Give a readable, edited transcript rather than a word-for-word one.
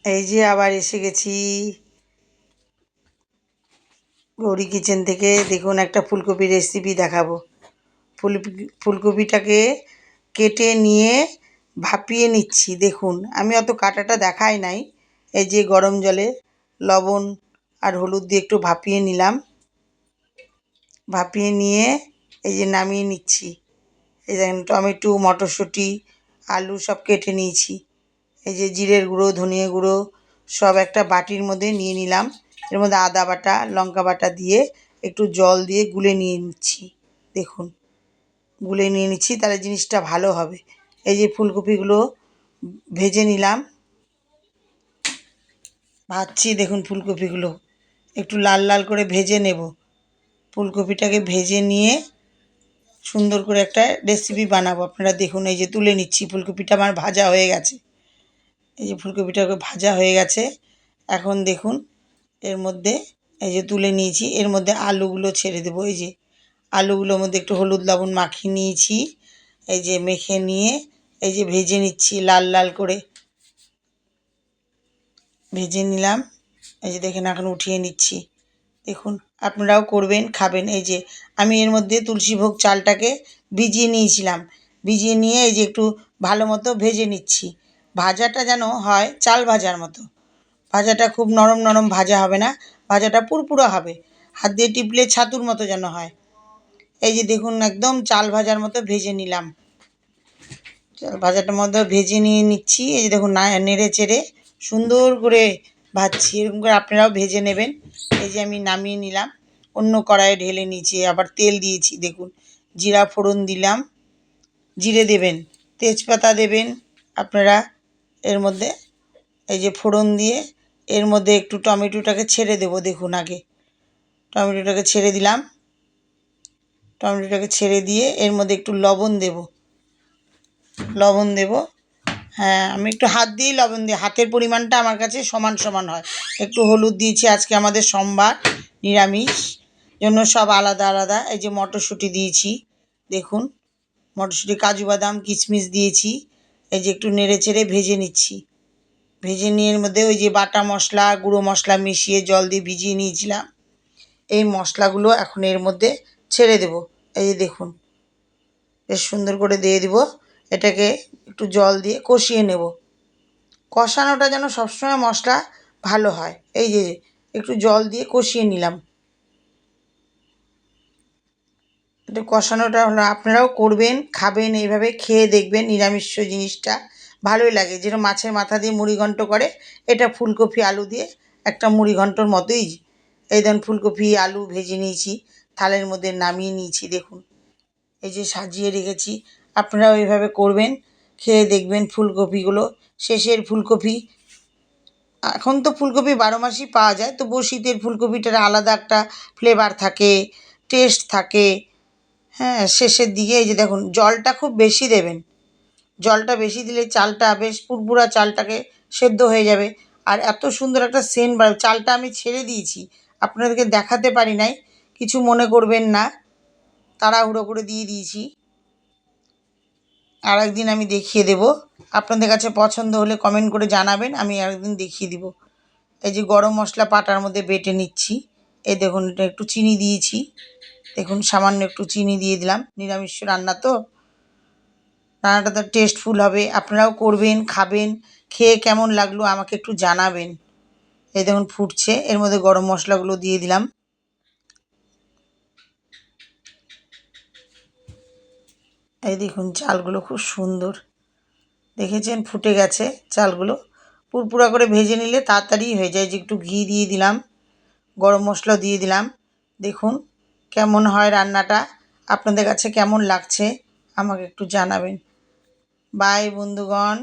এই যে আবার এসে গেছি গৌরী কিচেন থেকে। দেখুন একটা ফুলকপির রেসিপি দেখাবো। ফুলকপিটাকে কেটে নিয়ে ভাপিয়ে নিচ্ছি। দেখুন আমি অত কাটাটা দেখাই নাই। এই যে গরম জলে লবণ আর হলুদ দিয়ে একটু ভাপিয়ে নিলাম। ভাপিয়ে নিয়ে এই যে নামিয়ে নিচ্ছি। এই দেখেন টমেটো, মটরশুঁটি, আলু সব কেটে নিয়েছি। এই যে জিরের গুঁড়ো, ধনিয়া গুঁড়ো সব একটা বাটির মধ্যে নিয়ে নিলাম। এর মধ্যে আদা বাটা, লঙ্কা বাটা দিয়ে একটু জল দিয়ে গুলে নিয়ে নিচ্ছি। দেখুন গুলে নিয়ে নিচ্ছি, তাহলে জিনিসটা ভালো হবে। এই যে ফুলকপিগুলো ভেজে নিলাম, ভাজছি। দেখুন ফুলকপিগুলো একটু লাল লাল করে ভেজে নেব। ফুলকপিটাকে ভেজে নিয়ে সুন্দর করে একটা রেসিপি বানাবো। আপনারা দেখুন এই যে তুলে নিচ্ছি। ফুলকপিটা আমার ভাজা হয়ে গেছে। এই যে ফুলকপিটাকে ভাজা হয়ে গেছে। এখন দেখুন এর মধ্যে এই যে তুলে নিয়েছি, এর মধ্যে আলুগুলো ছেড়ে দেবো। এই যে আলুগুলোর মধ্যে একটু হলুদ লবণ মাখিয়ে নিয়েছি। এই যে মেখে নিয়ে এই যে ভেজে নিচ্ছি, লাল লাল করে ভেজে নিলাম। এই যে দেখেন এখন উঠিয়ে নিচ্ছি। দেখুন আপনারাও করবেন, খাবেন। এই যে আমি এর মধ্যে তুলসীভোগ চালটাকে ভিজিয়ে নিয়েছিলাম। ভিজিয়ে নিয়ে এই যে একটু ভালো মতো ভেজে নিচ্ছি। ভাজাটা যেন হয় চাল ভাজার মতো। ভাজাটা খুব নরম নরম ভাজা হবে না, ভাজাটা পুরপুরা হবে। হাত দিয়ে টিপলে ছাতুর মতো যেন হয়। এই যে দেখুন একদম চাল ভাজার মতো ভেজে নিলাম। চাল ভাজাটার মধ্যে ভেজে নিয়ে নিচ্ছি। এই যে দেখুন নেড়ে চেড়ে সুন্দর করে ভাজছি। এরকম করে আপনারাও ভেজে নেবেন। এই যে আমি নামিয়ে নিলাম, অন্য কড়াইয়ে ঢেলে নিয়েছি। আবার তেল দিয়েছি। দেখুন জিরা ফোড়ন দিলাম। জিরে দেবেন, তেজপাতা দেবেন আপনারা এর মধ্যে। এই যে ফোড়ন দিয়ে এর মধ্যে একটু টমেটোটাকে ছেড়ে দেবো। দেখুন আগে টমেটোটাকে ছেড়ে দিলাম। টমেটোটাকে ছেড়ে দিয়ে এর মধ্যে একটু লবণ দেব। লবণ দেব, হ্যাঁ আমি একটু হাত দিয়েই লবণ দিই। হাতের পরিমাণটা আমার কাছে সমান সমান হয়। একটু হলুদ দিয়েছি, আজকে আমাদের সোমবার নিরামিষ জন্য সব আলাদা আলাদা। এই যে মটরশুঁটি দিয়েছি। দেখুন মটরশুঁটি, কাজু বাদাম, কিশমিশ দিয়েছি। এই যে একটু নেড়ে চেড়ে ভেজে নিচ্ছি। ভেজে নিয়ে এর মধ্যে ওই যে বাটা মশলা, গুঁড়ো মশলা মিশিয়ে জল দিয়ে ভিজিয়ে নিয়েছিলাম, এই মশলাগুলো এখন এর মধ্যে ছেড়ে দেব। এই যে দেখুন বেশ সুন্দর করে দিয়ে দিব। এটাকে একটু জল দিয়ে কষিয়ে নেব। কষানোটা যেন সবসময় মশলা ভালো হয়। এই যে একটু জল দিয়ে কষিয়ে নিলাম। একটু কষানোটা হলো, আপনারাও করবেন, খাবেন, এইভাবে খেয়ে দেখবেন। নিরামিষ জিনিসটা ভালোই লাগে। যেরকম মাছের মাথা দিয়ে মুড়িঘণ্ট করে, এটা ফুলকপি আলু দিয়ে একটা মুড়িঘণ্টর মতোই। এই ধরুন ফুলকপি আলু ভেজে নিয়েছি, থালের মধ্যে নামিয়ে নিয়েছি। দেখুন এই যে সাজিয়ে রেখেছি। আপনারাও এইভাবে করবেন, খেয়ে দেখবেন। ফুলকপিগুলো শেষের ফুলকপি। এখন তো ফুলকপি 12 মাসই পাওয়া যায়, তবুও শীতের ফুলকপিটার আলাদা একটা ফ্লেভার থাকে, টেস্ট থাকে। হ্যাঁ শেষের দিকে এই যে দেখুন জলটা খুব বেশি দেবেন। জলটা বেশি দিলে চালটা বেশ পুরপুরা, চালটাকে সেদ্ধ হয়ে যাবে। আর এত সুন্দর একটা সেন্ট বার। চালটা আমি ছেড়ে দিয়েছি, আপনাদেরকে দেখাতে পারি নাই, কিছু মনে করবেন না, তাড়াহুড়ো করে দিয়ে দিয়েছি। আর একদিন আমি দেখিয়ে দেব। আপনাদের কাছে পছন্দ হলে কমেন্ট করে জানাবেন, আমি আরেকদিন দেখিয়ে দিব। এই যে গরম মশলা পাটার মধ্যে বেটে নিচ্ছি। এই দেখুন এটা একটু চিনি দিয়েছি। দেখুন সামান্য একটু চিনি দিয়ে দিলাম। নিরামিষ রান্না তো, রান্নাটা তো টেস্টফুল হবে। আপনারাও করবেন, খাবেন, খেয়ে কেমন লাগলো আমাকে একটু জানাবেন। এই দেখুন ফুটছে, এর মধ্যে গরম মশলাগুলো দিয়ে দিলাম। এই দেখুন চালগুলো খুব সুন্দর, দেখেছেন ফুটে গেছে চালগুলো। পুরপুরা করে ভেজে নিলে তাড়াতাড়ি হয়ে যায়। যে একটু ঘি দিয়ে দিলাম, গরম মশলা দিয়ে দিলাম। দেখুন কেমন হয় রান্নাটা, আপনাদের কাছে কেমন লাগছে আমাকে একটু জানাবেন। বাই বন্ধুগণ।